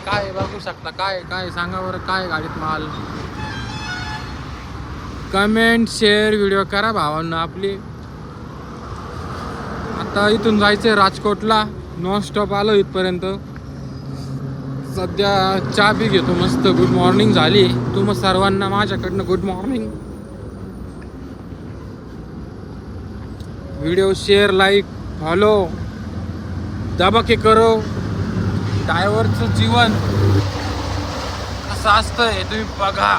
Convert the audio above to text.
काय बघू शकता. काय काय सांगा बरं, काय गाडीत माल. कमेंट शेअर व्हिडिओ करा भावांना आपली. आता इथून जायचंय राजकोटला. नॉन स्टॉप आलो इथपर्यंत. सध्या चहा बी घेतो मस्त. गुड मॉर्निंग झाली. तुम्हा सर्वांना माझ्याकडनं good morning. Video share like follow दबा के करो. ड्रायव्हरचं जीवन कसं असतं हे तुम्ही बघा.